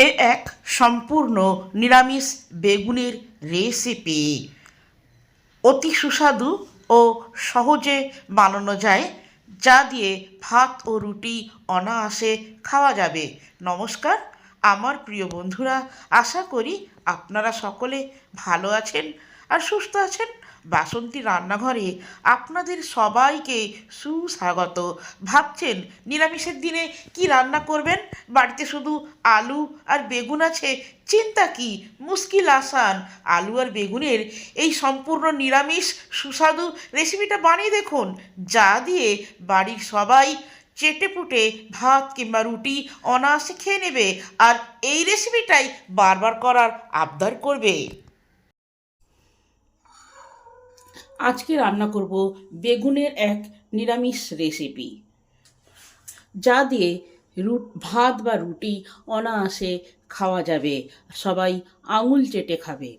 এক সম্পূর্ণ নিরামিষ বেগুনের রেসিপি অতি সুস্বাদু ও সহজে বানানো যায়, যা দিয়ে ভাত ও রুটি অনায়াসে খাওয়া যাবে। নমস্কার আমার প্রিয় বন্ধুরা, আশা করি আপনারা সকলে ভালো আছেন আর সুস্থ আছেন। বাসন্তী রান্নাঘরে আপনাদের সবাইকে সুস্বাগত। ভাবছেন নিরামিষের দিনে কি রান্না করবেন? বাড়িতে শুধু আলু আর বেগুন আছে, চিন্তা কি, মুশকিল আসান। আলু আর বেগুনের এই সম্পূর্ণ নিরামিষ সুস্বাদু রেসিপিটা বানিয়ে দেখুন, যা দিয়ে বাড়ির সবাই চেটেপুটে ভাত কিংবা রুটি অনায়াসে খেয়ে নেবে আর এই রেসিপিটাই বারবার করার আবদার করবে। আজকে রান্না করব বেগুনের এক নিরামিষ রেসিপি, যা দিয়ে ভাত বা রুটি অনায়াসে খাওয়া যাবে, সবাই আঙুল চেটে খাবে।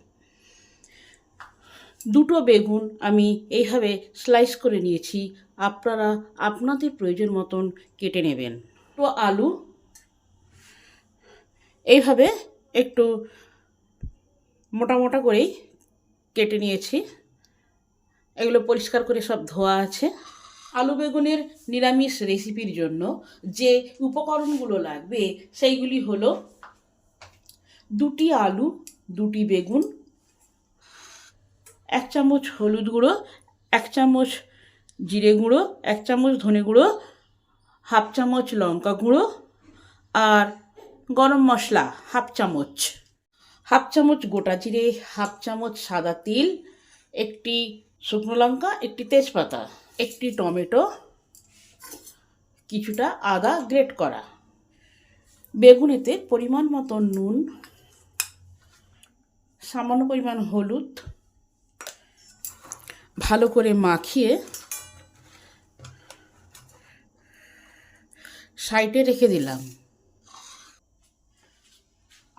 দুটো বেগুন আমি এইভাবে স্লাইস করে নিয়েছি, আপনারা আপনাদের প্রয়োজন মতন কেটে নেবেন। তো আলু এইভাবে একটু মোটা মোটা করেই কেটে নিয়েছি, এগুলো পরিষ্কার করে সব ধোয়া আছে। আলু বেগুনের নিরামিষ রেসিপির জন্য যে উপকরণগুলো লাগবে সেইগুলি হলো 2টি আলু, 2টি বেগুন, 1 চামচ হলুদ গুঁড়ো, 1 চামচ জিরে গুঁড়ো, 1 চামচ ধনে গুঁড়ো, 1/2 চামচ লঙ্কা গুঁড়ো আর গরম মশলা 1/2 চামচ, 1/2 চামচ গোটা জিরে, 1/2 চামচ সাদা তিল, একটি শুকনো লঙ্কা, একটি তেজপাতা, একটি টমেটো, কিছুটা আদা গ্রেট করা। বেগুনেতে পরিমাণ মতো নুন, সামান্য পরিমাণ হলুদ ভালো করে মাখিয়ে সাইডে রেখে দিলাম।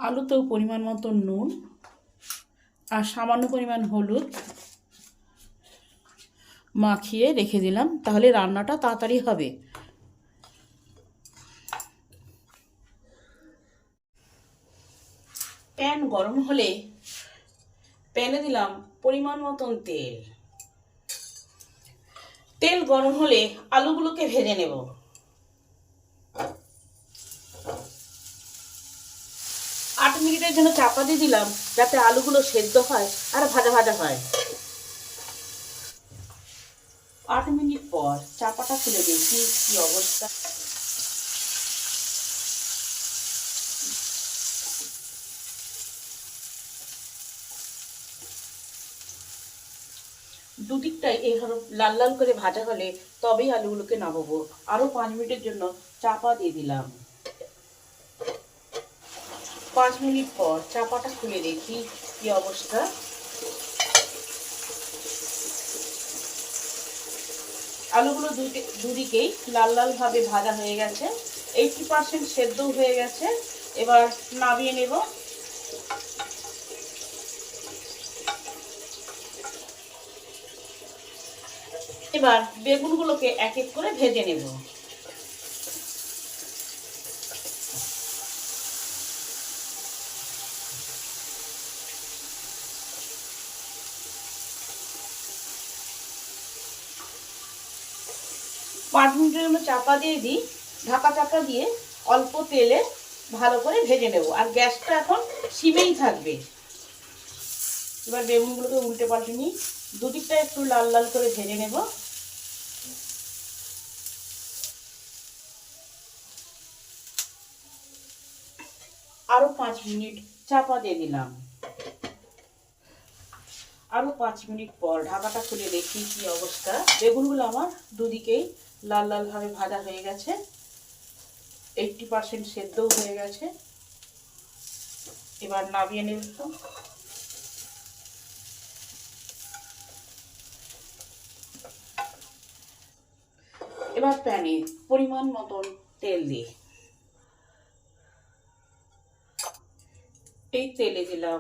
আলুতেও পরিমাণ মতো নুন আর সামান্য পরিমাণ হলুদ মাখিয়ে রেখে দিলাম, তাহলে রান্নাটা তাড়াতাড়ি হবে। প্যান গরম হলে প্যানে দিলাম পরিমাণ মতন তেল। তেল গরম হলে আলুগুলোকে ভেজে নেব। আট মিনিটের জন্য চাপা দিয়ে দিলাম, যাতে আলুগুলো সেদ্ধ হয় আর ভাজা ভাজা হয়। 8 মিনিট পর চাপাটা খুলে দেখি কি অবস্থা। দুদিকটাই এইভাবে লাল লাল করে ভাজা হলে তবেই আলুগুলোকে নামাবো। আরো 5 মিনিটের জন্য চাপা দিয়ে দিলাম। 5 মিনিট পর চাপাটা খুলে দেখি কি অবস্থা। আলুগুলো দুদিকেই লাল লাল ভাবে ভাজা হয়ে গেছে, 80% সেদ্ধ হয়ে গেছে। এবার নামিয়ে নেব। এবার বেগুনগুলোকে এক এক করে ভেজে নেব। পাঁচ মিনিটের জন্য চাপা দিয়ে দিই, ঢাকা চাপা দিয়ে অল্প তেলে ভালো করে ভেজে নেব, আর গ্যাসটা এখন সিমেই থাকবে। এবার বেগুনগুলোকে উল্টে পাল্টে নিই, দুদিকটা একটু লাল লাল করে ভেজে নেব। আরো 5 মিনিট চাপা দিয়ে দিলাম। আরো 5 মিনিট পর ঢাকাটা খুলে দেখি কি অবস্থা। বেগুনগুলো আমার দুদিকেই লাল লাল ভাবে ভাজা হয়ে গেছে, 80% সেদ্ধও হয়ে গেছে। এবার নামিয়ে নেব। এবার প্যানে পরিমাণ মতন তেল দিই, এই তেলে দিলাম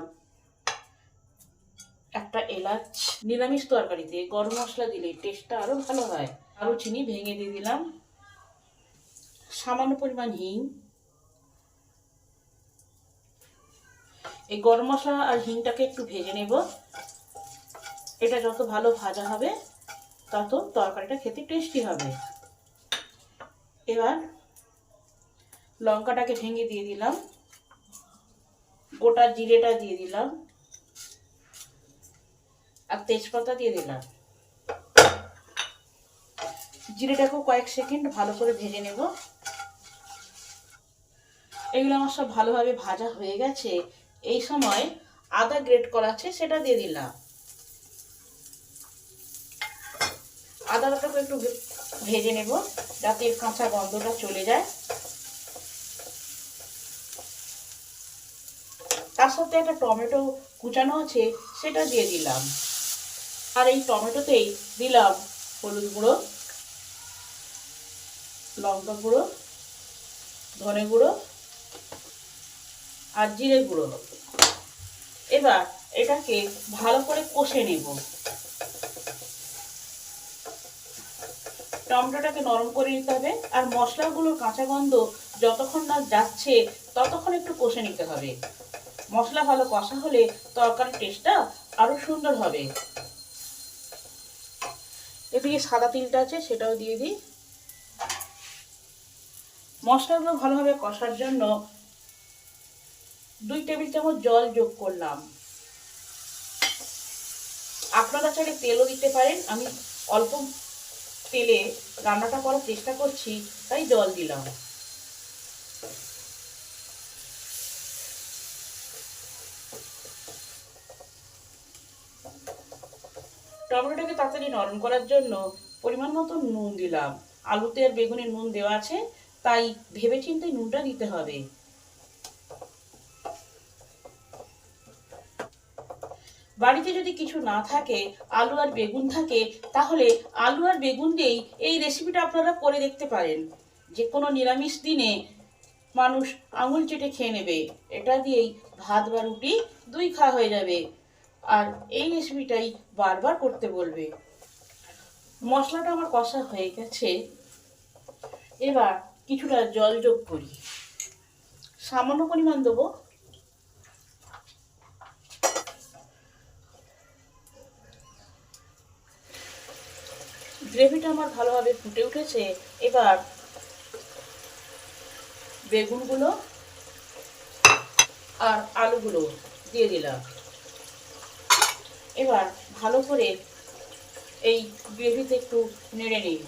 একটা এলাচ। নিরামিষ তরকারিতে গরম মশলা দিলে টেস্টটা আরো ভালো হয়। আরো চিনি ভেঙে দিয়ে দিলাম, সামান্য পরিমাণ হিং, এই গরম মশলা আর হিংটাকে একটু ভেজে নেব। এটা যত ভালো ভাজা হবে তত তরকারিটা খেতে টেস্টি হবে। এবার লঙ্কাটাকে ভেঙে দিয়ে দিলাম, গোটা জিরেটা দিয়ে দিলাম আর তেজপাতা দিয়ে দিলাম। জিরেটাকেও কয়েক সেকেন্ড ভালো করে ভেজে নেব। এগুলো আমার সব ভালোভাবে ভাজা হয়ে গেছে। এই সময় আদা গ্রেট করা আছে সেটা দিয়ে দিলাম। আদাটাকে একটু ভেজে নেব যাতে এর কাঁচা গন্ধটা চলে যায়। তার সাথে একটা টমেটো কুচানো আছে সেটা দিয়ে দিলাম। আর এই টমেটোতেই দিলাম হলুদ গুঁড়ো, লঙ্কা গুঁড়ো, ধনে গুঁড়ো আর জিরে গুঁড়ো। এবার এটাকে ভালো করে কষে নেব। টমেটোটাকে নরম করে নিতে হবে আর মশলাগুলোর কাঁচা গন্ধ যতক্ষণ না যাচ্ছে ততক্ষণ একটু কষে নিতে হবে। মশলা ভালো কষা হলে তরকারির টেস্টটা আরো সুন্দর হবে। এদিকে সাদা তিলটা আছে সেটাও দিয়ে দিই। মশলাগুলো ভালোভাবে কষার জন্য 2 টেবিল চামচ জল যোগ করলাম। আপনারা চাইলে তেলও দিতে পারেন, আমি অল্প তেলে রান্নাটা করার চেষ্টা করছি তাই জল দিলাম। টমেটোটাকে তাড়াতাড়ি নরম করার জন্য পরিমাণ মতো নুন দিলাম। আলুতে আর বেগুনে নুন দেওয়া আছে তাই ভেবেচিন্তে নুনটা দিতে হবে। বাড়িতে যদি কিছু না থাকে, আলু আর বেগুন থাকে, তাহলে আলু আর বেগুন দিয়েই এই রেসিপিটা আপনারা করে দেখতে পারেন। যে কোনো নিরামিষ দিনে মানুষ আঙুল চেটে খেয়ে নেবে। এটা দিয়েই ভাত বা রুটি দুই খাওয়া হয়ে যাবে আর এই রেসিপিটাই বারবার করতে বলবে। মশলাটা আমার কষা হয়ে গেছে। এবার কিছুটা জল যোগ করি, সামান্য পরিমাণ দেবো। গ্রেভিটা আমার ভালোভাবে ফুটে উঠেছে। এবার বেগুনগুলো আর আলুগুলো দিয়ে দিলাম। এবার ভালো করে এই গ্রেভিতে একটু নেড়ে নিই।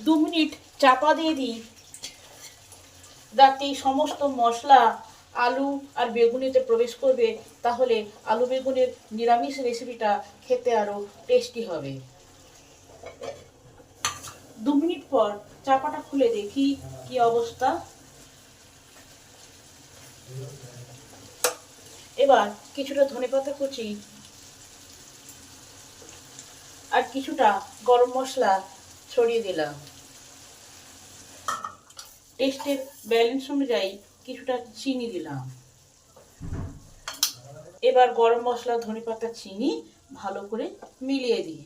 দু মিনিট চাপা দিয়ে দিই যাতে সমস্ত মশলা আলু আর বেগুনিতে প্রবেশ করবে, তাহলে আলু বেগুনের নিরামিষ রেসিপিটা খেতে আরো টেস্টি হবে। 2 মিনিট পর চাপাটা খুলে দেখি কি অবস্থা। এবার কিছুটা ধনেপাতা কুচি আর কিছুটা গরম মশলা ছড়িয়ে দিলাম। টেস্টের ব্যালেন্স অনুযায়ী কিছুটা চিনি দিলাম। এবার গরম মশলা, ধনেপাতা, চিনি ভালো করে মিলিয়ে দিই।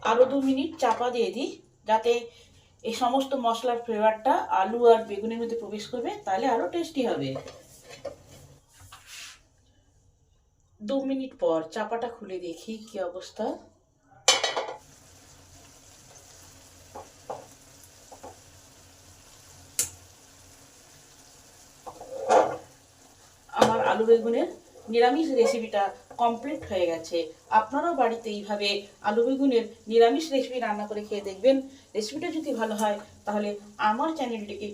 আরো 2 মিনিট চাপা দিয়ে দিই যাতে এই সমস্ত মশলার ফ্লেভারটা আলু আর বেগুনের মধ্যে প্রবেশ করবে, তাহলে আরো টেস্টি হবে। 2 মিনিট পর চাপাটা খুলে দেখি কি অবস্থা। আমার আলু বেগুনের নিরামিষ রেসিপিটা কমপ্লিট হয়ে গেছে। আপনারাও বাড়িতে এইভাবে আলু বেগুনের নিরামিষ রেসিপি রান্না করে খেয়ে দেখবেন। রেসিপিটা যদি ভালো হয় তাহলে আমার চ্যানেলটিকে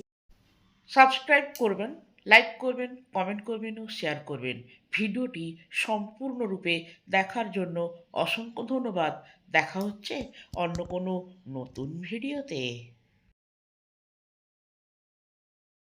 সাবস্ক্রাইব করবেন, লাইক করবেন, কমেন্ট করবেন ও শেয়ার করবেন। ভিডিওটি সম্পূর্ণরূপে দেখার জন্য অসংখ্য ধন্যবাদ। দেখা হচ্ছে অন্য কোনো নতুন ভিডিওতে।